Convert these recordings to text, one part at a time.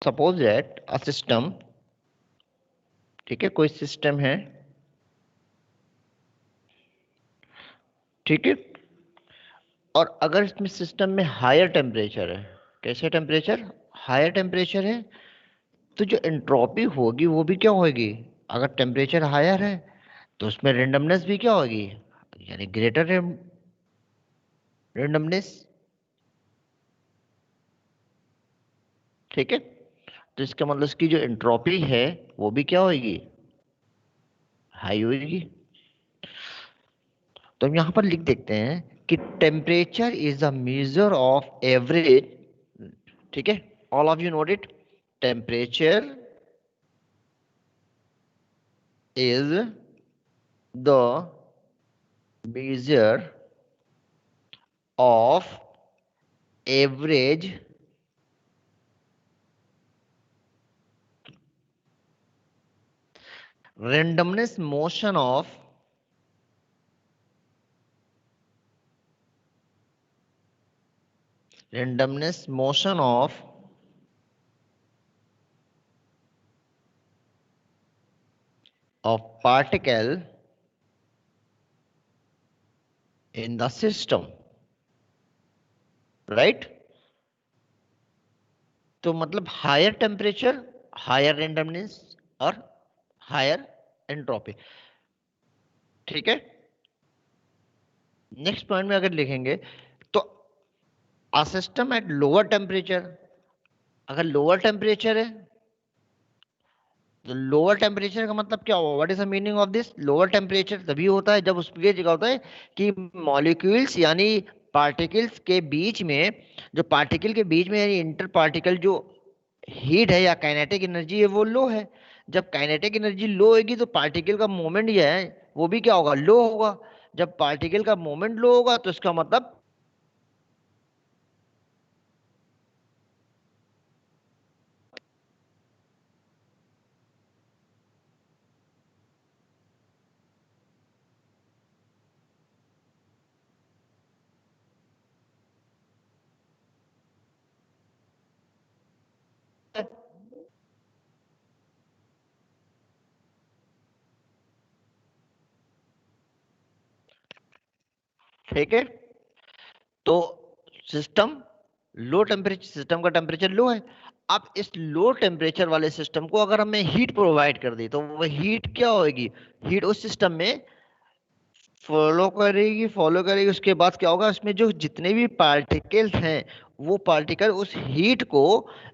Suppose that a system, ठीक है, कोई सिस्टम है, ठीक है, और अगर इसमें सिस्टम में हायर टेम्परेचर है, कैसे टेम्परेचर, हायर टेम्परेचर है, तो जो एंट्रोपी होगी वो भी क्या होगी, अगर टेम्परेचर हायर है तो उसमें रेंडमनेस भी क्या होगी, यानी ग्रेटर रेंडमनेस, ठीक है। तो इसका मतलब इसकी जो एंट्रोपी है वो भी क्या होगी, हाई होगी। तो हम यहां पर लिख देते हैं कि temperature is the measure of average, ठीक है, all of you note it, temperature is the measure of average randomness motion of randomness motion of particle in the system, right? तो मतलब हायर टेम्परेचर, हायर रेंडमनेस और higher entropy, ठीक है। Next point में अगर लिखेंगे तो a system at lower temperature, अगर लोअर टेम्परेचर है तो लोअर टेम्परेचर का मतलब क्या होगा, what is the meaning of this, lower temperature तभी होता है जब उसके जगह होता है कि मॉलिक्यूल्स यानी पार्टिकल्स के बीच में, जो पार्टिकल के बीच में यानी इंटर पार्टिकल जो हीट है या काइनेटिक एनर्जी है वो लो है। जब काइनेटिक एनर्जी लो होगी तो पार्टिकल का मोमेंट जो है वो भी क्या होगा, लो होगा। जब पार्टिकल का मोमेंट लो होगा तो इसका मतलब, ठीक है, तो सिस्टम लो टेम्परेचर, सिस्टम का टेम्परेचर लो है। अब इस लो टेम्परेचर वाले सिस्टम को अगर हमें हीट प्रोवाइड कर दी तो वो हीट क्या होगी, हीट उस सिस्टम में फॉलो करेगी। उसके बाद क्या होगा, उसमें जो जितने भी पार्टिकल्स हैं वो पार्टिकल उस हीट को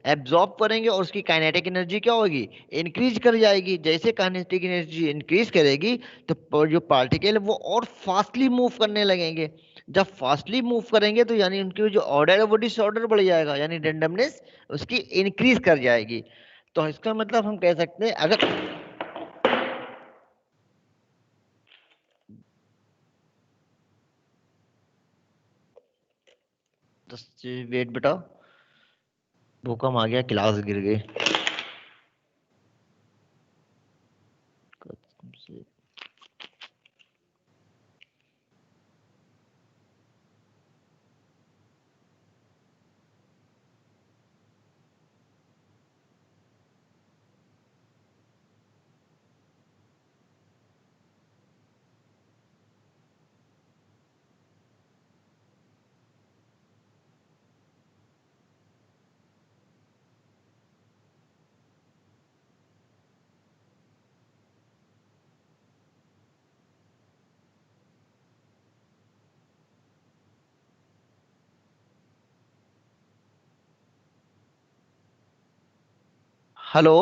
एब्जॉर्ब करेंगे और उसकी काइनेटिक एनर्जी क्या होगी, इंक्रीज कर जाएगी। जैसे काइनेटिक एनर्जी इंक्रीज करेगी तो जो पार्टिकल है वो और फास्टली मूव करने लगेंगे। जब फास्टली मूव करेंगे तो यानी उनकी जो ऑर्डर है वो डिसऑर्डर बढ़ जाएगा, यानी रेंडमनेस उसकी इंक्रीज कर जाएगी। तो इसका मतलब हम कह सकते हैं, अगर वेट बेटा, भूकंप आ गया, क्लास गिर गई। Hello,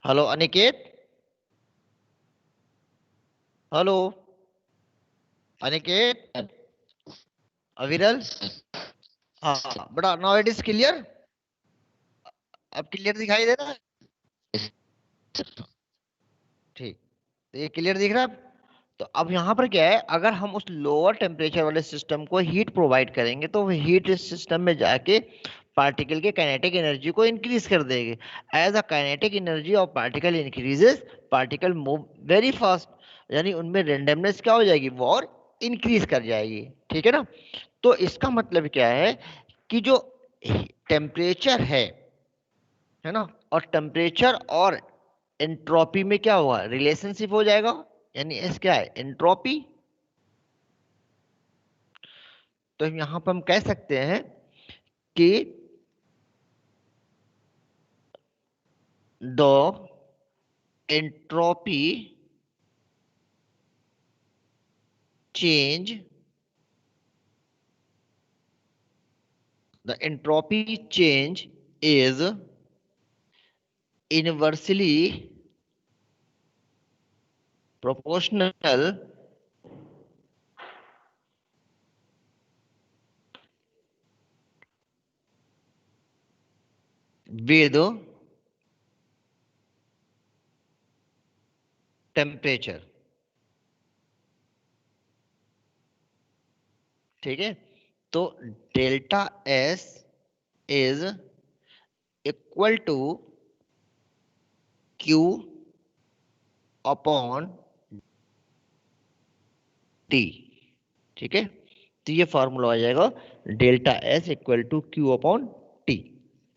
hello Aniket, hello Aniket, अविरल, हाँ बड़ा, नाउ इट इज क्लियर, अब क्लियर दिखाई दे रहा है, ठीक, तो ये क्लियर दिख रहा है अब? तो अब यहाँ पर क्या है, अगर हम उस लोअर टेम्परेचर वाले सिस्टम को हीट प्रोवाइड करेंगे तो वो हीट इस सिस्टम में जाके पार्टिकल के काइनेटिक एनर्जी को इंक्रीज कर देगी। As a kinetic energy of particle increases, particle move very fast, यानी उनमें रेंडमनेस क्या हो जाएगी, वो और इंक्रीज कर जाएगी, ठीक है ना। तो इसका मतलब क्या है कि जो टेम्परेचर है, है ना, और टेम्परेचर और एंट्रोपी में क्या होगा, रिलेशनशिप हो जाएगा, यानी एस क्या है, एंट्रोपी। तो यहां पर हम कह सकते हैं कि the entropy change, the entropy change is inversely proportional with temperature। ठीक है, तो delta S is equal to Q upon T. ठीक है, तो ये फॉर्मूला आ जाएगा delta S equal to Q upon T.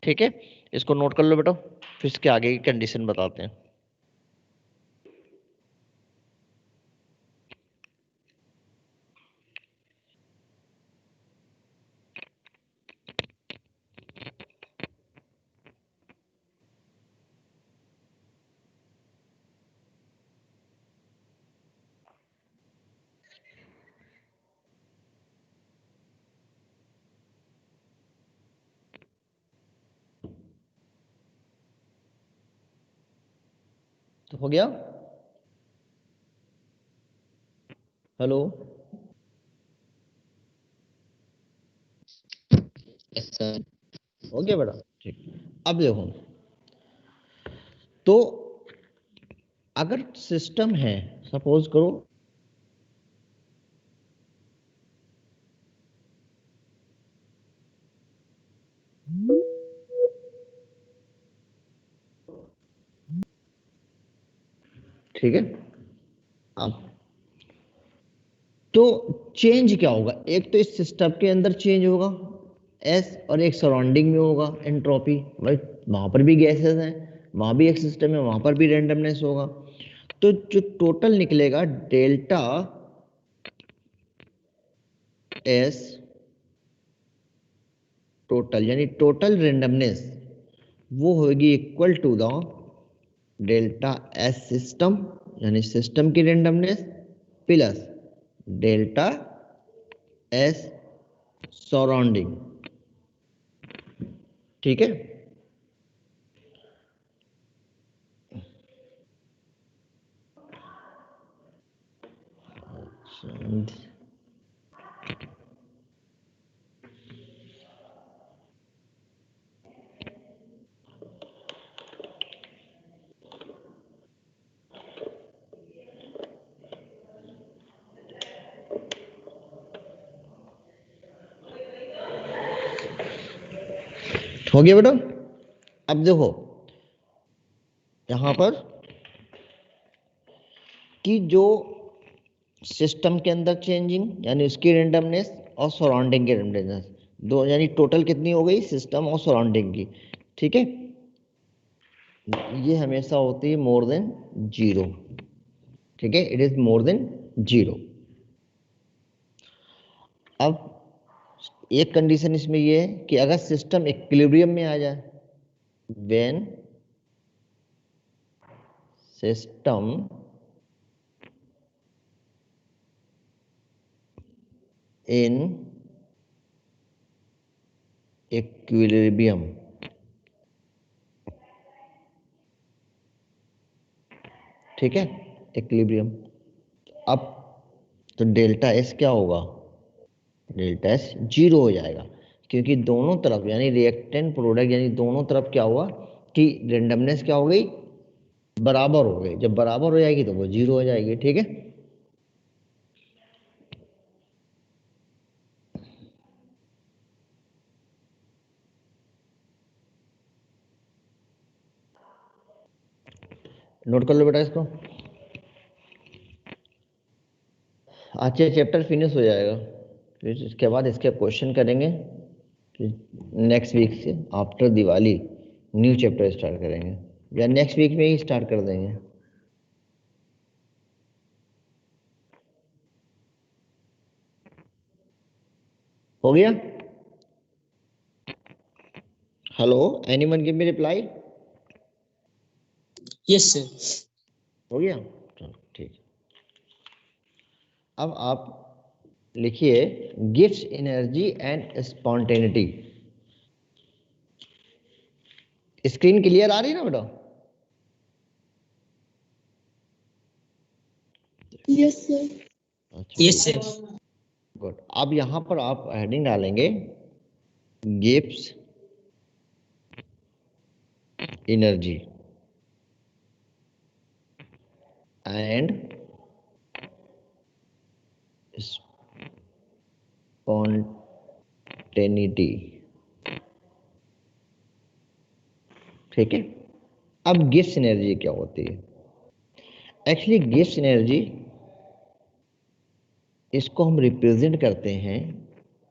ठीक है, इसको नोट कर लो बेटा, फिर इसके आगे की कंडीशन बताते हैं। तो हो गया, हेलो, हो गया बेटा। ठीक, अब देखो, तो अगर सिस्टम है, सपोज करो, ठीक है, अब तो चेंज क्या होगा, एक तो इस सिस्टम के अंदर चेंज होगा एस, और एक सराउंडिंग में होगा एंट्रोपी। भाई वहां पर भी गैसेस हैं, वहां भी एक सिस्टम है, वहां पर भी रेंडमनेस होगा। तो जो टोटल निकलेगा डेल्टा एस टोटल, यानी टोटल रेंडमनेस, वो होगी equal to the delta S system, यानी सिस्टम की randomness, plus delta S surrounding. ठीक है, हो गया बेटा। अब देखो यहां पर कि जो सिस्टम के अंदर चेंजिंग यानी उसकी रेंडमनेस, और सराउंडिंग की रेंडमनेस, दो यानी टोटल कितनी हो गई, सिस्टम और सराउंडिंग की। ठीक है, ये हमेशा होती है मोर देन जीरो। ठीक है, it is more than zero. अब एक कंडीशन इसमें ये है कि अगर सिस्टम इक्विलिब्रियम में आ जाए, व्हेन सिस्टम इन इक्विलिब्रियम, ठीक है, इक्विलिब्रियम। अब तो डेल्टा एस क्या होगा, डेल्टा एस जीरो हो जाएगा, क्योंकि दोनों तरफ यानी रिएक्टेंट प्रोडक्ट यानी दोनों तरफ क्या हुआ कि रेंडमनेस क्या हो गई, बराबर हो गई। जब बराबर हो जाएगी तो वो जीरो हो जाएगी। ठीक है, नोट कर लो बेटा इसको। आज ये चैप्टर फिनिश हो जाएगा, फिर इसके बाद इसके क्वेश्चन करेंगे नेक्स्ट वीक से after Diwali. New chapter start करेंगे या नेक्स्ट वीक में ही स्टार्ट कर देंगे? हो गया? Hello, anyone give me reply? Yes sir. हो गया, चलो ठीक। अब आप लिखिए गिव्स energy and spontaneity. Screen clear आ रही है ना बेटा? Yes sir. अच्छा, यस सर। गुड। अब यहां पर आप हेडिंग डालेंगे गिव्स एनर्जी एंड स्पॉन्टेनिटी। ठीक है। अब गिव्स एनर्जी क्या होती है? एक्चुअली गिव्स एनर्जी, इसको हम रिप्रेजेंट करते हैं,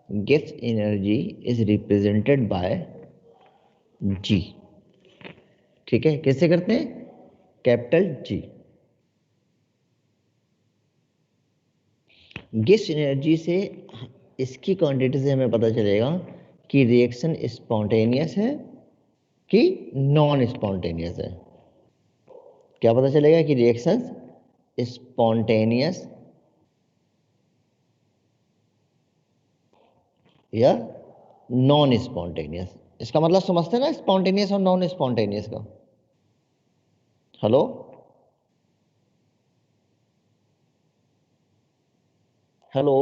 गिव्स energy is represented by G. ठीक है, कैसे करते हैं? Capital G. गिव्स एनर्जी से इसकी क्वांटिटी से हमें पता चलेगा कि रिएक्शन स्पॉन्टेनियस है कि नॉन स्पॉन्टेनियस है। क्या पता चलेगा कि रिएक्शन स्पॉन्टेनियस या नॉन स्पॉन्टेनियस। इसका मतलब समझते हैं ना, स्पॉन्टेनियस और नॉन स्पॉन्टेनियस का। हेलो, हेलो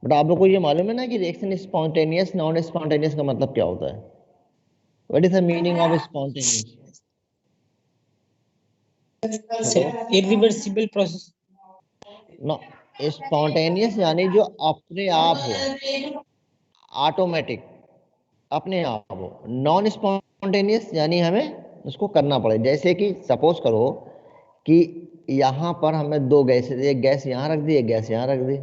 बेटा, आप लोग को ये मालूम है ना कि रिएक्शन स्पॉन्टेनियस नॉन स्पॉन्टेनियस का मतलब क्या होता है? What is the meaning of spontaneous? Sir irreversible process. No, spontaneous यानी जो अपने आप हो, ऑटोमेटिक, अपने आप हो। नॉन स्पॉन्टेनियस यानी हमें उसको करना पड़े। जैसे कि सपोज करो कि यहाँ पर हमें दो गैस, एक गैस यहाँ रख दी, एक गैस यहाँ रख दी।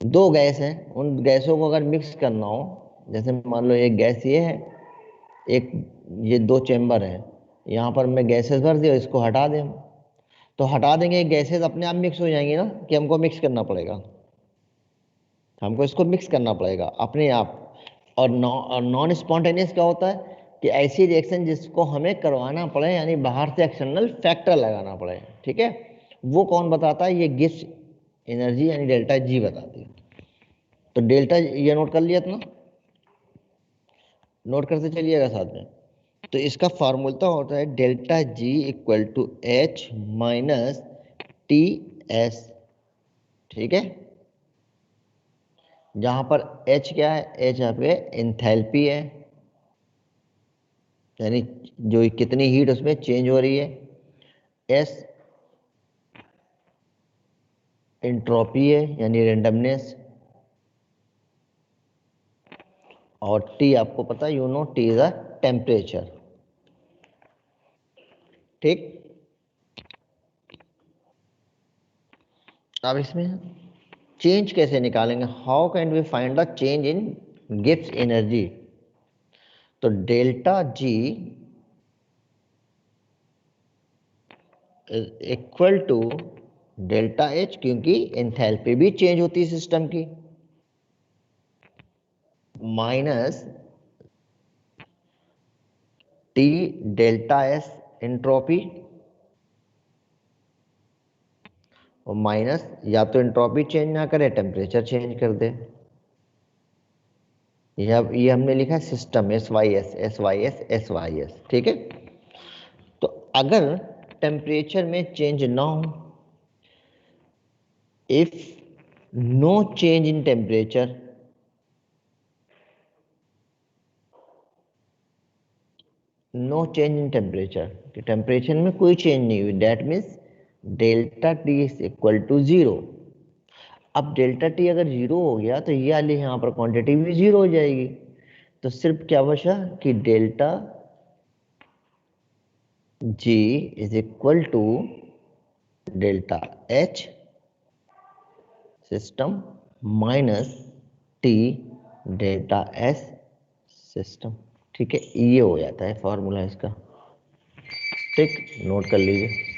दो गैस हैं, उन गैसों को अगर मिक्स करना हो, जैसे मान लो एक गैस ये है, एक ये दो चेम्बर है, यहाँ पर मैं गैसेस भर दिया, इसको हटा दें, तो हटा देंगे, गैसेस अपने आप मिक्स हो जाएंगी ना, कि हमको मिक्स करना पड़ेगा? हमको इसको मिक्स करना पड़ेगा अपने आप। और नॉन स्पॉन्टेनियस क्या होता है? कि ऐसी रिएक्शन जिसको हमें करवाना पड़े, यानी बाहर से एक्सटर्नल फैक्टर लगाना पड़े। ठीक है, वो कौन बताता है? ये गिव्स एनर्जी यानी डेल्टा जी बताती है। तो डेल्टा, ये नोट कर लिया था ना? नोट करते चलिएगा साथ में। तो इसका फार्मूला होता है delta G equal to H minus T S. ठीक है, जहां पर एच क्या है? एच यहाँ पे एंथैल्पी है, यानी जो कितनी हीट उसमें चेंज हो रही है। एस एंट्रोपी है, यानी रेंडमनेस। और टी आपको पता है, you know, T is a temperature. ठीक, अब इसमें चेंज कैसे निकालेंगे? How can we find the change in गिव्स एनर्जी? तो delta G is equal to delta H, क्योंकि एंथैल्पी भी चेंज होती है सिस्टम की, minus T delta S entropy, और माइनस या तो एंट्रोपी चेंज ना करे, टेम्परेचर चेंज कर दे। ये हमने लिखा है system, S Y S S Y S S Y S. ठीक है, तो अगर टेम्परेचर में चेंज ना हो, if no change in temperature, no change in temperature, कि टेम्परेचर में कोई चेंज नहीं हुई, that means delta T is equal to zero. अब डेल्टा टी अगर जीरो हो गया तो ये वाली यहाँ पर क्वांटिटी भी जीरो हो जाएगी। तो सिर्फ क्या बचा कि delta G is equal to delta H system minus T delta S system. ठीक है, ये हो जाता है फॉर्मूला इसका। ठीक, नोट कर लीजिए।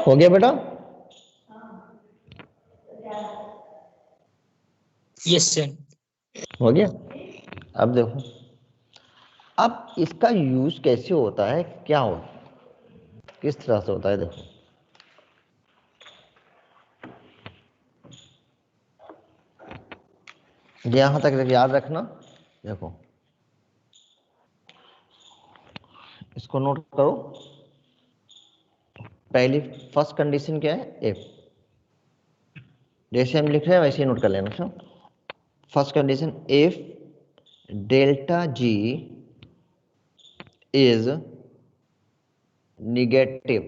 हो गया बेटा? Yes, sir. हो गया। अब देखो, अब इसका यूज कैसे होता है, क्या होता है, किस तरह से होता है, देखो। यहां तक याद रखना। देखो, इसको नोट करो। पहली फर्स्ट कंडीशन क्या है, इफ। जैसे हम लिख रहे हैं वैसे ही नोट कर लेना। सब first condition, if delta G is negative,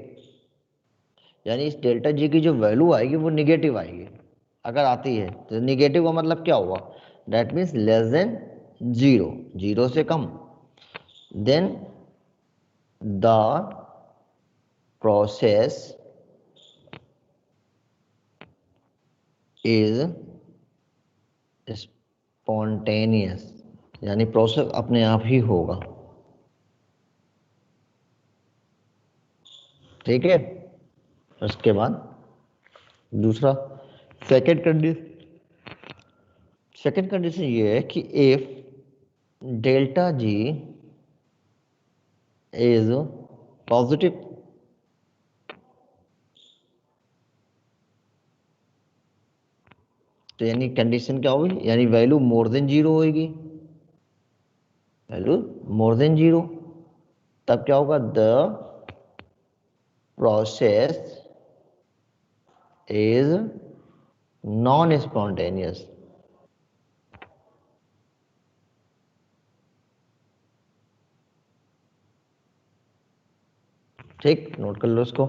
यानी इस डेल्टा जी की जो वैल्यू आएगी वो निगेटिव आएगी। अगर आती है तो निगेटिव का मतलब क्या हुआ, that means less than zero, zero से कम। Then the process is spontaneous, यानी प्रोसेस अपने आप ही होगा। ठीक है, उसके बाद दूसरा, सेकेंड कंडीशन ये है कि if delta G is positive, तो यानी कंडीशन क्या होगी, यानी वैल्यू मोर देन जीरो होगी, वैल्यू मोर देन जीरो। तब क्या होगा, the process is non spontaneous. ठीक, नोट कर लो इसको।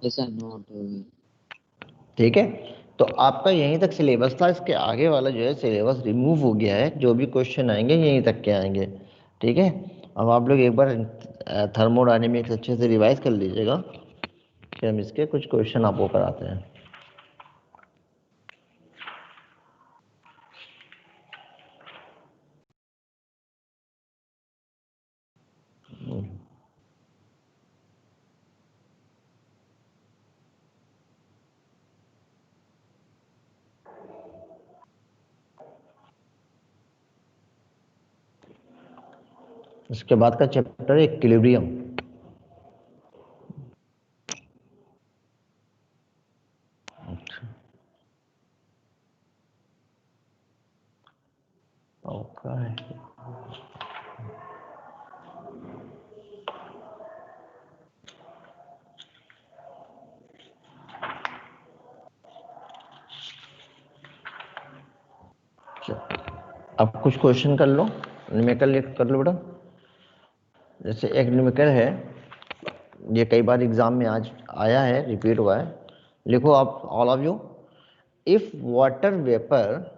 ऐसा नोट हो गया। ठीक है, तो आपका यहीं तक सिलेबस था। इसके आगे वाला जो है सिलेबस रिमूव हो गया है, जो भी क्वेश्चन आएंगे यहीं तक के आएंगे। ठीक है, अब आप लोग एक बार थर्मोडायनेमिक्स अच्छे से रिवाइज कर लीजिएगा, फिर हम इसके कुछ क्वेश्चन आपको कराते हैं। इसके बाद का चैप्टर है इक्विलिब्रियम। ओके, अब कुछ क्वेश्चन कर लो, न्यूमेरिकल कर लो बेटा। जैसे एक न्यूमेरिकल है, ये कई बार एग्जाम में आज आया है, रिपीट हुआ है। लिखो आप all of you, if water vapour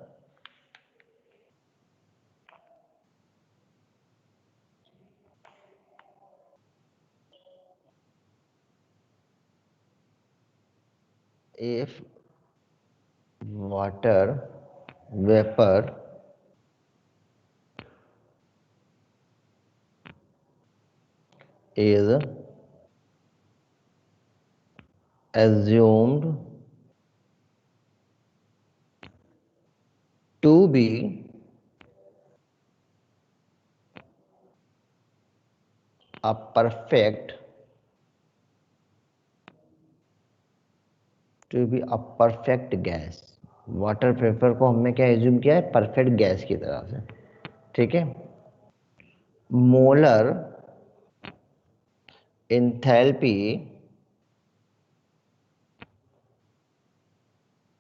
if water vapor is assumed to be a perfect to be a perfect gas. Water vapour को हमने क्या एज्यूम किया है, परफेक्ट गैस की तरह से, ठीक है। Molar enthalpy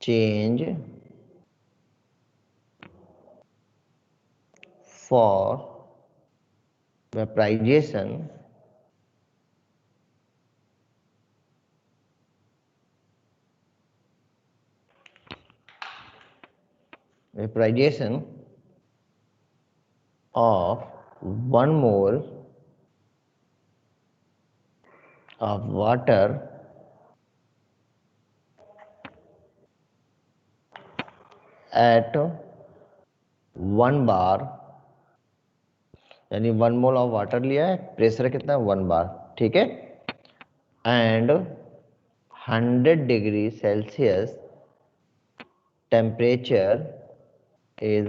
change for vaporisation of 1 mole of water at 1 bar, यानी 1 मोल ऑफ वाटर लिया है, प्रेशर कितना है 1 बार, ठीक है, and 100 degree Celsius temperature is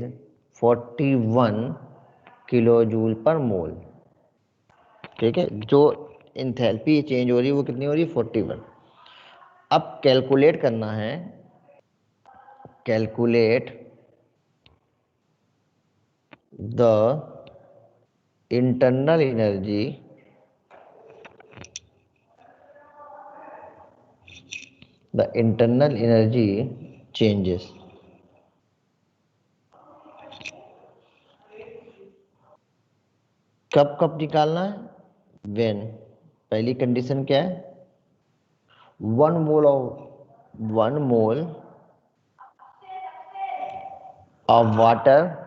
41 kilo joule per mole, ठीक है। जो इंथैल्पी चेंज हो रही है वो कितनी हो रही है, 41। अब कैलकुलेट करना है, calculate the internal energy changes. कब कब निकालना है, व्हेन, पहली कंडीशन क्या है, 1 mole of water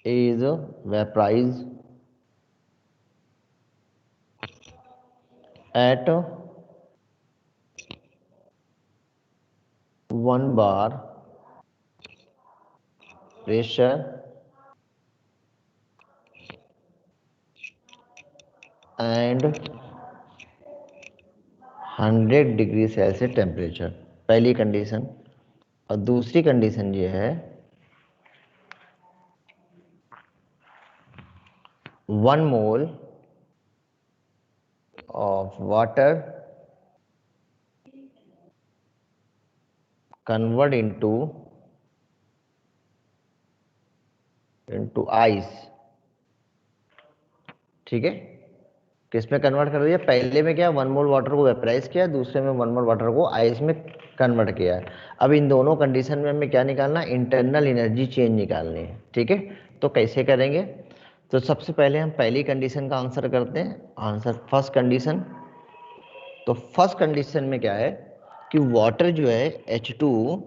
is vaporized at 1 bar pressure and 100 degree Celsius temperature, पहली कंडीशन। और दूसरी कंडीशन ये है 1 mole of water convert into ice, ठीक है। किस में कन्वर्ट कर दिया, पहले में क्या 1 मोल वाटर को वेपराइज किया, दूसरे में 1 मोल वाटर को आइस में कन्वर्ट किया है। अब इन दोनों कंडीशन में हमें क्या निकालना, इंटरनल एनर्जी चेंज निकालनी है, ठीक है। तो कैसे करेंगे, तो सबसे पहले हम पहली कंडीशन का आंसर करते हैं, आंसर फर्स्ट कंडीशन। तो फर्स्ट कंडीशन में क्या है कि वाटर जो है H2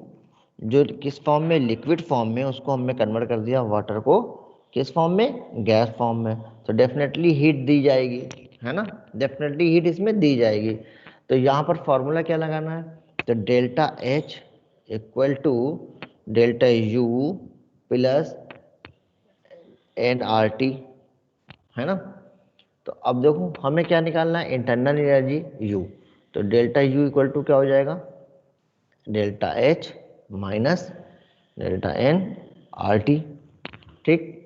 जो किस फॉर्म में, लिक्विड फॉर्म में, उसको हमने कन्वर्ट कर दिया वाटर को किस फॉर्म में, गैस फॉर्म में। तो डेफिनेटली हीट दी जाएगी, है ना, डेफिनेटली हीट इसमें दी जाएगी। तो यहाँ पर फॉर्मूला क्या लगाना है, तो delta H equal to delta U plus nRT, है ना। तो अब देखो हमें क्या निकालना है, इंटरनल एनर्जी U। तो डेल्टा U इक्वल टू क्या हो जाएगा, delta H minus delta nRT, ठीक।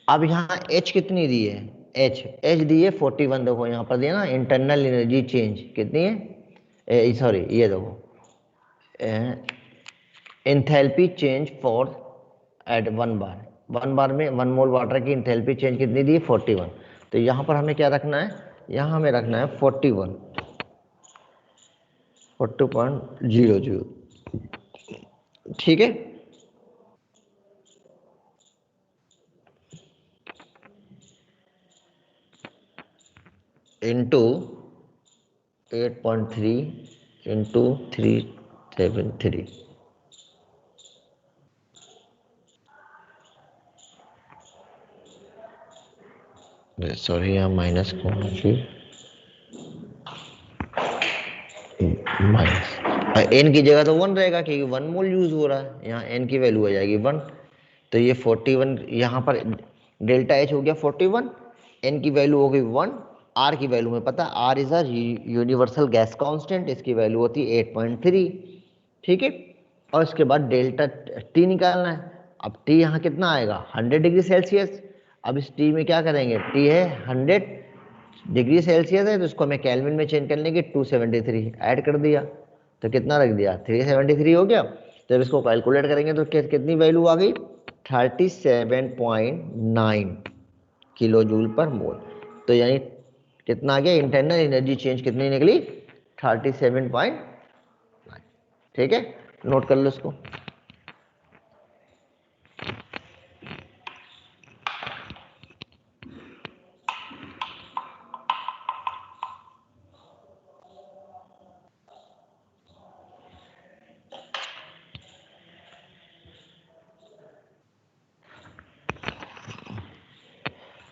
अब यहाँ H कितनी दी है, H दी है 41, देखो यहाँ पर दिया ना, इंटरनल एनर्जी चेंज कितनी है, सॉरी ये देखो एंथैल्पी चेंज फॉर एट 1 बार में 1 मोल वाटर की एंथैल्पी चेंज कितनी दी है, 41। तो यहाँ पर हमें क्या रखना है, यहाँ हमें रखना है 40.00, ठीक है। इंटू 8.3 इंटू 373, सॉरी यहाँ माइनस कौन माइनस, एन की जगह तो 1 रहेगा क्योंकि 1 मोल यूज हो रहा है, यहाँ एन की वैल्यू आ जाएगी 1। तो ये 41 यहाँ पर डेल्टा एच हो गया 41, एन की वैल्यू हो गई 1, आर की वैल्यू में पता है R is a universal gas constant, इसकी वैल्यू होती है 8.3, ठीक है। और इसके बाद डेल्टा टी निकालना है। अब टी यहाँ कितना आएगा, 100 डिग्री सेल्सियस। अब इस टी में क्या करेंगे, टी है 100 डिग्री सेल्सियस है तो इसको हमें केल्विन में चेंज करने के 273 ऐड कर दिया तो कितना रख दिया 373 हो गया। जब इसको कैलकुलेट करेंगे तो कितनी वैल्यू आ गई 37.9 किलो जूल पर मोल। तो यानी कितना आ गया इंटरनल एनर्जी चेंज कितनी निकली 37.9। ठीक है नोट कर लो इसको।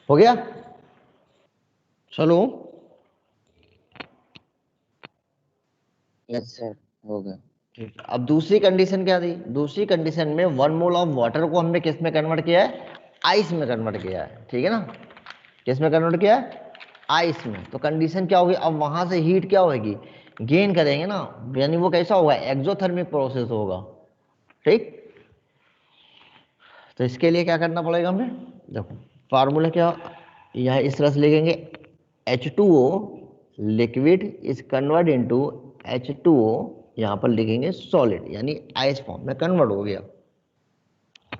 हो गया चलो। यस सर हो गया। ठीक अब दूसरी कंडीशन क्या थी। दूसरी कंडीशन में 1 मोल ऑफ वाटर को हमने किस में कन्वर्ट किया है आइस में कन्वर्ट किया है। ठीक है ना किस में कन्वर्ट किया है आइस में। तो कंडीशन क्या होगी अब वहां से हीट क्या होगी गेन करेंगे ना यानी वो कैसा होगा एक्सोथर्मिक प्रोसेस होगा। ठीक तो इसके लिए क्या करना पड़ेगा हमें देखो फार्मूला क्या यहाँ इस तरह से लिखेंगे H2O liquid is convert into H2O यहाँ पर लिखेंगे सॉलिड यानी आइस फॉर्म में कन्वर्ट हो गया।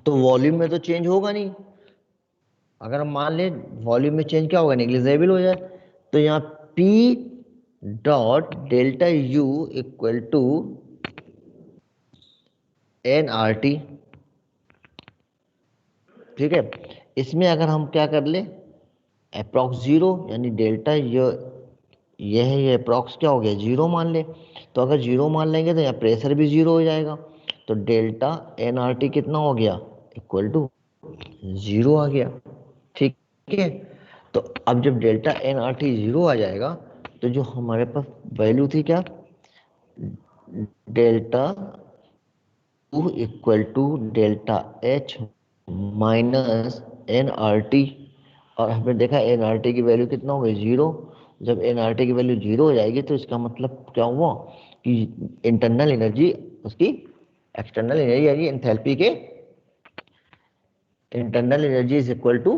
तो वॉल्यूम में तो चेंज होगा नहीं। अगर हम मान लें वॉल्यूम में चेंज क्या होगा नेग्लिजिबल हो जाए तो यहाँ P dot delta U equal to nRT। ठीक है इसमें अगर हम क्या कर ले अप्रॉक्स जीरो यानी डेल्टा यह है ये अप्रॉक्स क्या हो गया जीरो मान ले। तो अगर जीरो मान लेंगे तो यहाँ प्रेशर भी जीरो हो जाएगा। तो डेल्टा nRT कितना हो गया इक्वल टू जीरो आ गया। ठीक है तो अब जब डेल्टा nRT जीरो आ जाएगा तो जो हमारे पास वैल्यू थी क्या delta two equal to delta H minus nRT। और हमने देखा nRT की वैल्यू कितना हो गई जीरो। जब nRT की वैल्यू जीरो हो जाएगी तो इसका मतलब क्या हुआ कि इंटरनल एनर्जी उसकी एक्सटर्नल एनर्जी यानी एंथैल्पी के internal energy is equal to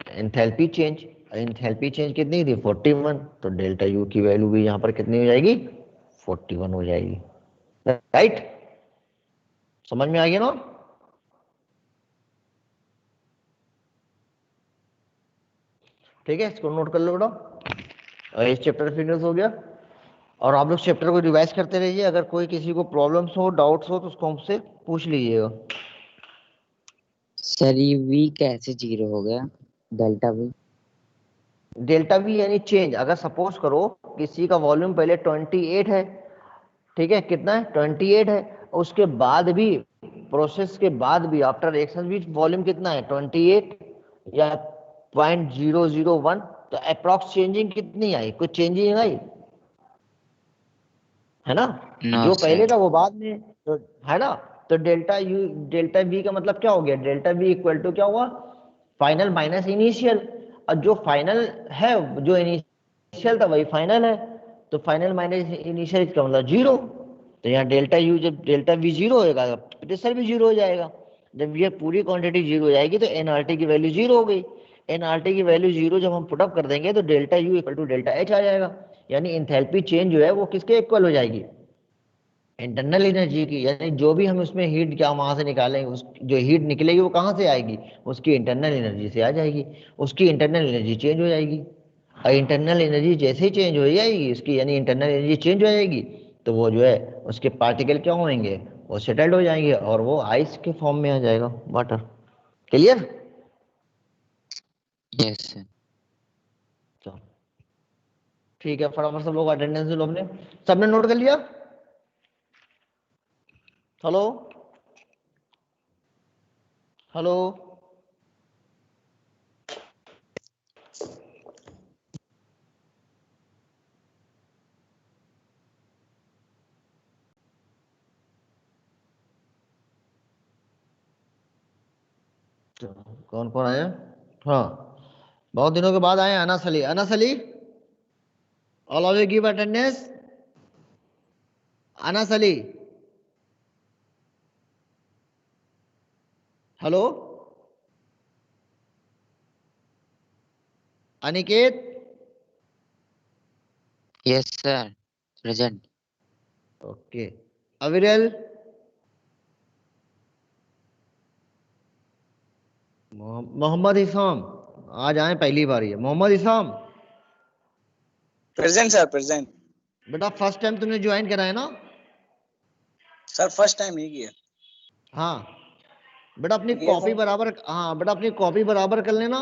enthalpy change. Enthalpy change कितनी थी 41 तो डेल्टा यू की वैल्यू भी यहाँ पर कितनी हो जाएगी 41 हो जाएगी। राइट समझ में आ गया ना। ठीक है इसको नोट कर लो बेटा इस चैप्टर फिनिश हो गया। और आप लोग चैप्टर को रिवाइज करते रहिए। अगर कोई किसी को प्रॉब्लम्स हो डाउट्स हो तो उसको हमसे पूछ लीजिएगा। सर ये वी कैसे जीरो हो गया डेल्टा वी। डेल्टा वी यानी चेंज। अगर सपोज करो किसी का वॉल्यूम पहले 28 है। ठीक है कितना है 28 है उसके बाद भी प्रोसेस के बाद भी आफ्टर रिएक्शन भी वॉल्यूम कितना है 28 या 0.001। तो अप्रॉक्स चेंजिंग कितनी आई कुछ चेंजिंग आई है ना। नो जो पहले सर। था वो बाद में तो है ना। तो डेल्टा यू डेल्टा वी का मतलब क्या हो गया डेल्टा वी इक्वल टू क्या हुआ फाइनल माइनस इनिशियल। और जो फाइनल है जो इनिशियल था वही फाइनल है। तो फाइनल माइनस इनिशियल इसका मतलब जीरो। तो यहाँ डेल्टा यू जब डेल्टा वी जीरो होगा प्रेशर भी जीरो हो जाएगा। जब ये पूरी क्वांटिटी जीरो हो जाएगी तो एनआरटी की वैल्यू जीरो हो गई। एनआरटी की वैल्यू जीरो जब हम पुटअप कर देंगे तो delta U equal to delta H आ जाएगा। यानी इंथैल्पी चेंज जो है वो किसके इक्वल हो जाएगी इंटरनल एनर्जी की। यानी जो भी हम उसमें हीट क्या वहां से निकालेंगे उस जो हीट निकलेगी वो कहाँ से आएगी उसकी इंटरनल एनर्जी से आ जाएगी। उसकी इंटरनल एनर्जी चेंज हो जाएगी। और इंटरनल एनर्जी जैसे ही चेंज हो जाएगी उसकी यानी इंटरनल एनर्जी चेंज हो जाएगी तो वो जो है उसके पार्टिकल क्या होंगे वो सेटल्ड हो जाएंगे और वो आइस के फॉर्म में आ जाएगा वाटर। क्लियर। Yes sir. चलो ठीक है फटाफट सब लोग अटेंडेंस लो अपने। सबने नोट कर लिया। हेलो हेलो कौन कौन आया। हाँ बहुत दिनों के बाद आए Anas Ali. Anas Ali all of you give attendance. Anas Ali hello Aniket Yes, sir. Present. Okay अविरल, मोहम्मद इसाम, आज आए पहली बार ये। मोहम्मद इसाम, प्रेजेंट सर, प्रेजेंट बेटा फर्स्ट टाइम तुमने ज्वाइन करा है ना? सर, फर्स्ट टाइम ही किया। हाँ बेटा अपनी Yes, कॉपी sir. बराबर, हाँ बेटा अपनी कॉपी बराबर कर लेना,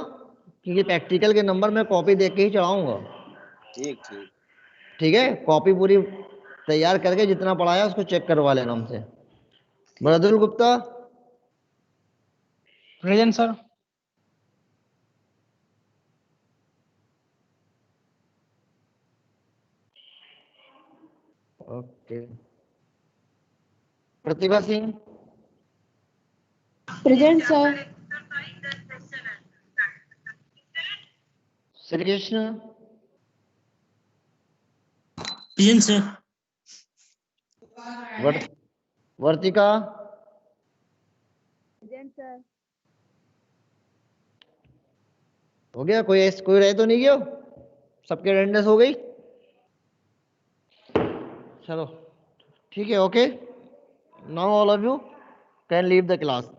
क्योंकि प्रैक्टिकल के नंबर मैं कॉपी देख के ही चढ़ाऊंगा। ठीक ठीक। ठीक है, कॉपी पूरी तैयार करके जितना पढ़ाया उसको चेक करवा लेना हमसे। Mridul Gupta, present sir. Okay Pratibha Singh, present sir. Shri Krishna, present sir. Vartika, हो गया? कोई रह तो नहीं गया? सबके अटेंडेंस हो गई? चलो ठीक है, okay, now all of you can leave the class.